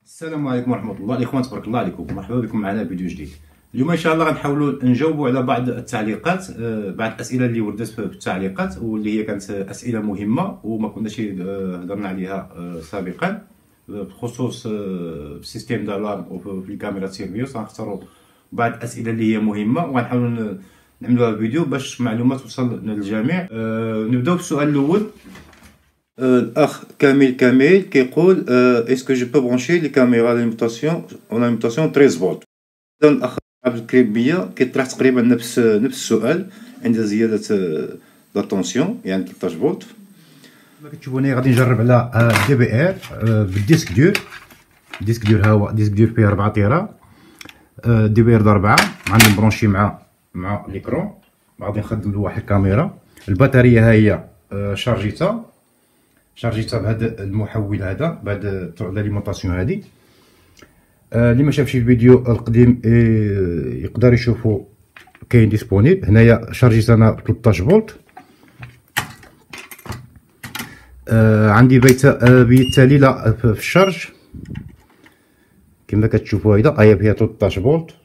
السلام عليكم ورحمة الله. الإخوان تبارك الله عليكم، مرحبا بكم معنا فيديو جديد. اليوم إن شاء الله غنحاولوا نجاوبوا على بعض التعليقات، بعض الأسئلة اللي وردت في التعليقات واللي هي كانت أسئلة مهمة وما كناش هضرنا عليها سابقا بخصوص السيستيم دالارم وفي الكاميرا سيرفيوس. غنختاروا بعض الأسئلة اللي هي مهمة وغنحاولوا نعملوها فيديو باش معلومات توصل للجميع. نبداو بالسؤال الأول. الأخ كامل كيقول اسكو جو بو برونشي لي كاميرا ليميتاسيون 13 فولت. الأخ عبد الكريم بيا كيطرح تقريبا نفس السؤال عند زيادة لاتونسيون، يعني 13 فولت. كما كتشوفوا هنا غادي نجرب على دي بي ار بالديسك دور. الديسك دور ها هو ديسك دور فيه 4 تيرا، دي بي ار د 4 غادي نبرونشي مع ليكرون. غادي نخدم لواحد الكاميرا. البطاريه ها هي شارجيتها بهذا المحول هذا بهذا لاليمونطاسيون هذه. اللي ما شافش الفيديو القديم يقدر يشوفوا، كاين ديسپونيبل. هنايا شارجيت انا 13 فولت. عندي بالتالي لا في الشارج كما كتشوفوا هيدا هي فيها 13 فولت.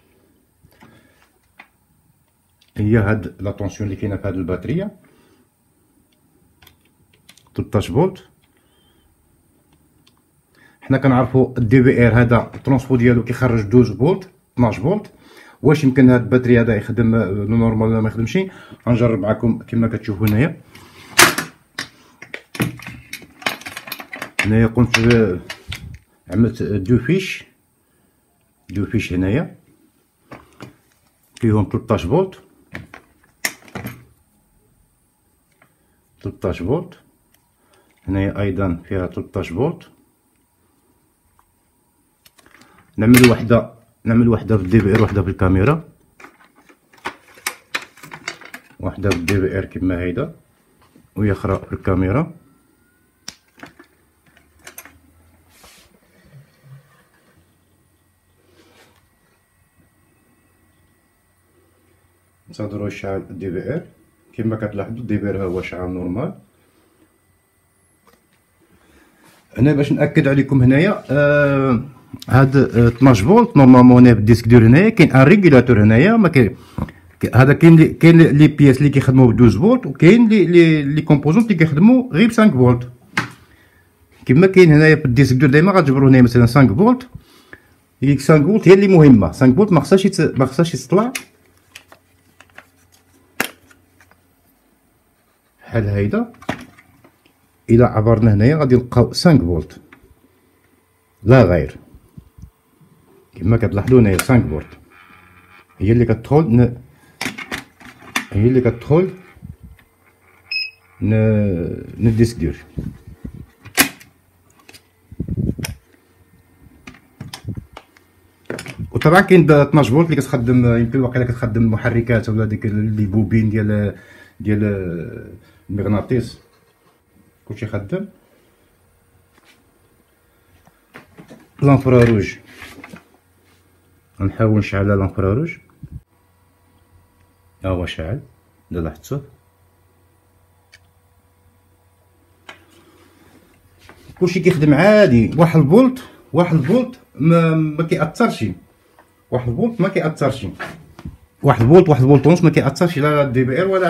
هي هاد لا طونسيون اللي كاينه في هاد الباتريه 13 فولت. حنا كنعرفوا الدي بي ار هذا الترونسبو ديالو كيخرج 12 فولت 12 فولت. واش يمكن هاد الباتري هذا يخدم نورمال ولا ما يخدمش؟ غنجرب معكم كما كتشوفوا هنايا. هنايا قمت عملت دو فيش هنايا فيهم 13 فولت 13 فولت. هنايا ايضا فيها 13 فولت. نعمل وحده بالدي بي ار، وحده بالكاميرا، وحده بالدي بي ار كما هيدا وهي اخرى بالكاميرا. نصدروا الشعل الدي بي ار كما كتلاحظوا. الدي بي ار هو شعل نورمال. هنا باش ناكد عليكم هنايا هاد 12 فولت نورمالمون هنا بالديسك دور. هنايا كاين ان ريغولاتور هنايا، ما كاين هذا كاين لي بياس اللي كيخدموا ب 12 فولت وكاين لي كومبوزونط اللي كيخدموا غير ب 5 فولت. كما كاين هنايا بالديسك دور ديما غتجبروا هنايا مثلا 5 فولت. ديك 5 فولت هي اللي مهمه. 5 فولت ما خصهاش تطلع بحال هيدا. الى عبرنا هنايا غادي نلقاو 5 فولت لا غير. كما كتلاحظوا هنايا 5 فولت هي اللي كتدخل الديسك دور. وطبعا كاين 12 فولت اللي كتخدم، يمكن واقيلا كتخدم المحركات ولا ديك لي بوبين ديال المغناطيس، كلشي خدام. لانفراروج غنحاول نشعل لانفراروج. ها هو شاعل الا لاحظتوه. كلشي كيخدم عادي. واحد الفولت ما كيأثرش. واحد الفولت ما كيأثرش. واحد فولت ونص ما كيأثرش لا على الدي بي ار ولا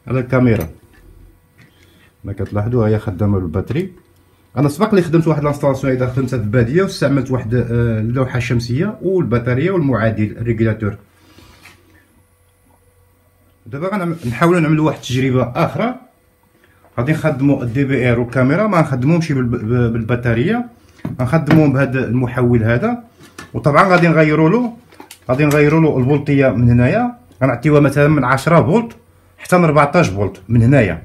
على الكاميرا. ما كتلاحظوا هي خدامه بالباتري. انا سبق لي خدمت واحد لانستالاسيون هيدا، خدمتها في الباديه واستعملت واحد اللوحه الشمسيه والبطاريه والمعادل الريغولاتور. دابا غنحاولوا نعملوا واحد التجربه اخرى. غادي نخدموا الدي بي ار والكاميرا، ما نخدموهمش بالبطاريه، غنخدموهم بهذا المحول هذا. وطبعا غادي نغيروا له الفولتيه من هنايا. غنعطيوها مثلا من 10 فولت حتى ل 14 فولت من هنايا.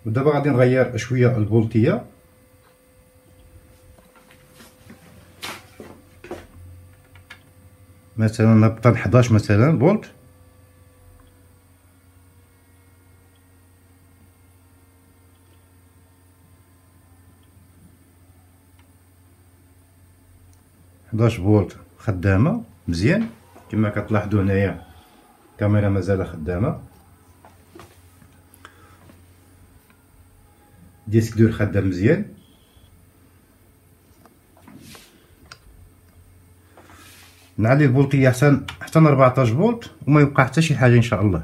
ودابا غادي نغير شويه الفولتيه. مثلا نبقى 11 مثلا فولت. فولت خدامه مزيان كما كتلاحظوا هنايا. الكاميرا مازال خدامه. ديسك دور خدام مزيان. نعلي الفولتيه حتى 14 فولت وما يوقع حتى شي حاجه ان شاء الله.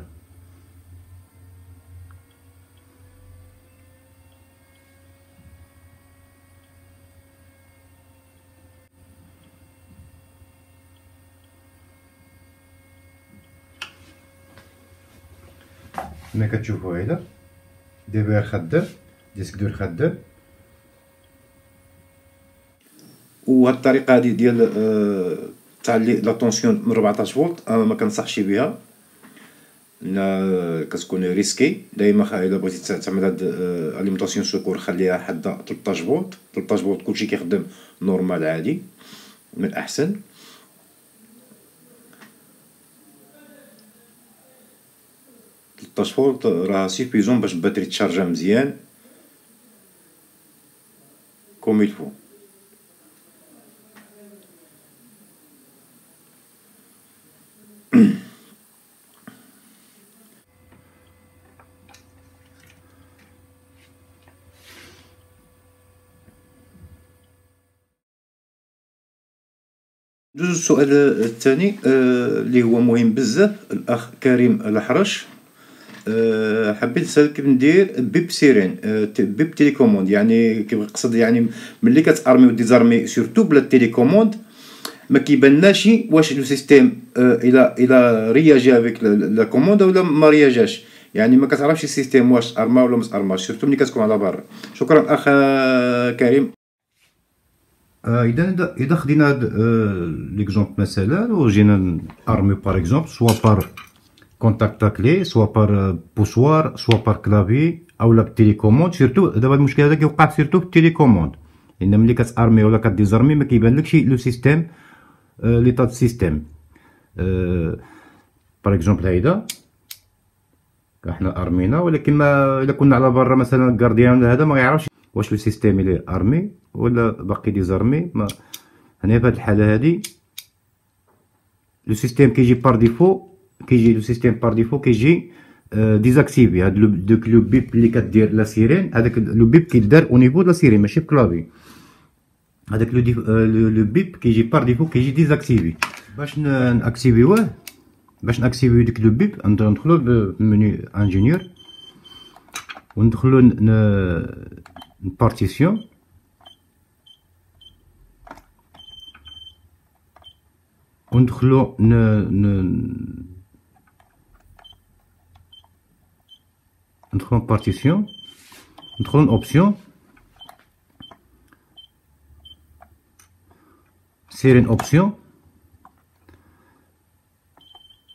كما كتشوفوا هذا دي بي ار خدام، ديسك دور خدام، وهاد الطريقه هادي ديال تعلي لا طونسيون من 14 فولت ما كنصحش بها، لان كتكون ريسكي. دائما الا بغيتي تعمل هاد اليمونطاسيون سكور خليها حدا 13 فولت. 13 فولت كلشي كيخدم نورمال عادي من الاحسن. فولت راه سيفيزون باش الباتري تشارجا مزيان كوم يلفو. ندوزو السؤال الثاني اللي هو مهم بزاف. الاخ كريم الحرش حبيت نسالك كيف ندير بيب سيرين بيب تيليكوموند. يعني كيقصد يعني ملي كتارمي وديزارمي سورتو بلا تيليكوموند ما كيبانناش واش لو سيستيم الى رياجي افيك لا كوموند ولا ما رياجاش. يعني ما كتعرفش السيستيم واش ارما ولا ما ارماش سورتو ملي كتكون على برا. شكرا اخ كريم. اذا خدينا هاد ليكزومبل مثلا وجينا ارمي باغ اكزومبل سوا بار كونتاكت كلي سوا بار بوسوار سوا بار كلافي اولا بالتيليكوموند. سيرتو دابا المشكل هذا كيوقع سيرتو في التيليكوموند، لان ملي كتارمي ولا كديزارمي ما كيبانلكش لو سيستيم ليطا دو سيستيم. باغ اكزومبل هيدا حنا ارمينا، ولكن ما الا كنا على برا مثلا الكارديان هذا ما يعرفش واش لو سيستيم اللي ارمي ولا باقي ديزارمي. ما هنا في هاد الحاله هادي لو سيستيم كيجي بار ديفو، كيجي لو سيستيم بار ديفو كيجي ديزاكتيفي. هاد دوك لو بيب اللي كدير لا سيرين، هذاك لو بيب كيدار او نيفو لا سيرين ماشي بكلافي. هذاك لو بيب كيجي بار ديفو كيجي ديزاكتيفي. باش ناكتيفيوه، باش ناكتيفيو ديك لو بيب ندخلو بالمنيو انجينيور وندخلو بارتيسيون وندخلو ندخلو بارتيسيون، ندخلو اوبسيون سيرين اوبسيون،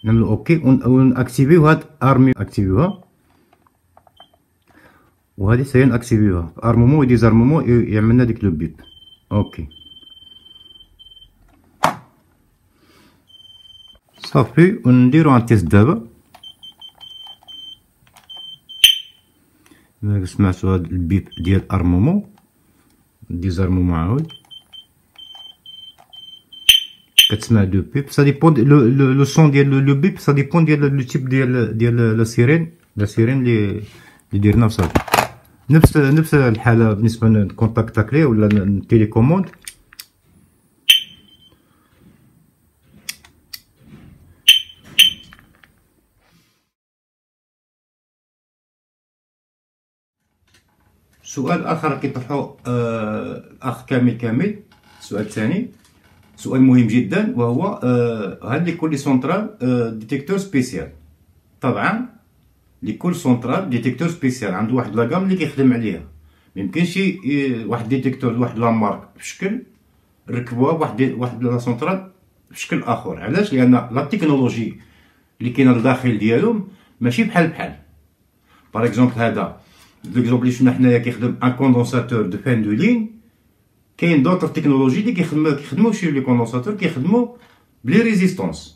نعملو اوكي ونأكتيفيو هاد ارمي. اكتيفيوها وهادي سيرين اكتيفيوها ارمومون وديزارمومون يعملنا ديك لو بيب. اوكي صافي ونديرو ان تيست دابا. سمعتو هاد البيب ديال ارمومون ديزارمومون عاود كتسمع دو بيب. سا ديبون لو سون ديال لو بيب، سا ديبون ديال لو تيب ديال لا سيرين اللي درنا وصافي. نفس الحاله بالنسبه للكونتاكت كلي ولا التيليكوموند. سؤال اخر كيطرحو الاخ كامل السؤال الثاني سؤال مهم جدا، وهو هل لكل سونترال ديتيكتور سبيسيال؟ طبعا لكل سونترال ديتيكتور سبيسيال عنده واحد لاكام اللي كيخدم عليها. ميمكنش واحد ديتيكتور واحد لا مارك بشكل ركبوها واحد لا سونترال بشكل اخر. علاش؟ لان لا تكنولوجي اللي كاينه لداخل ديالهم ماشي بحال. باغ اكزومبل هذا ليكزومبل اللي شفنا حنايا كيخدم ان كوندونساتور دو فان دو لين. كاين دوطر تكنولوجي اللي كيخدموا شي لي كوندونساتور كيخدموا بلي ريزيستونس.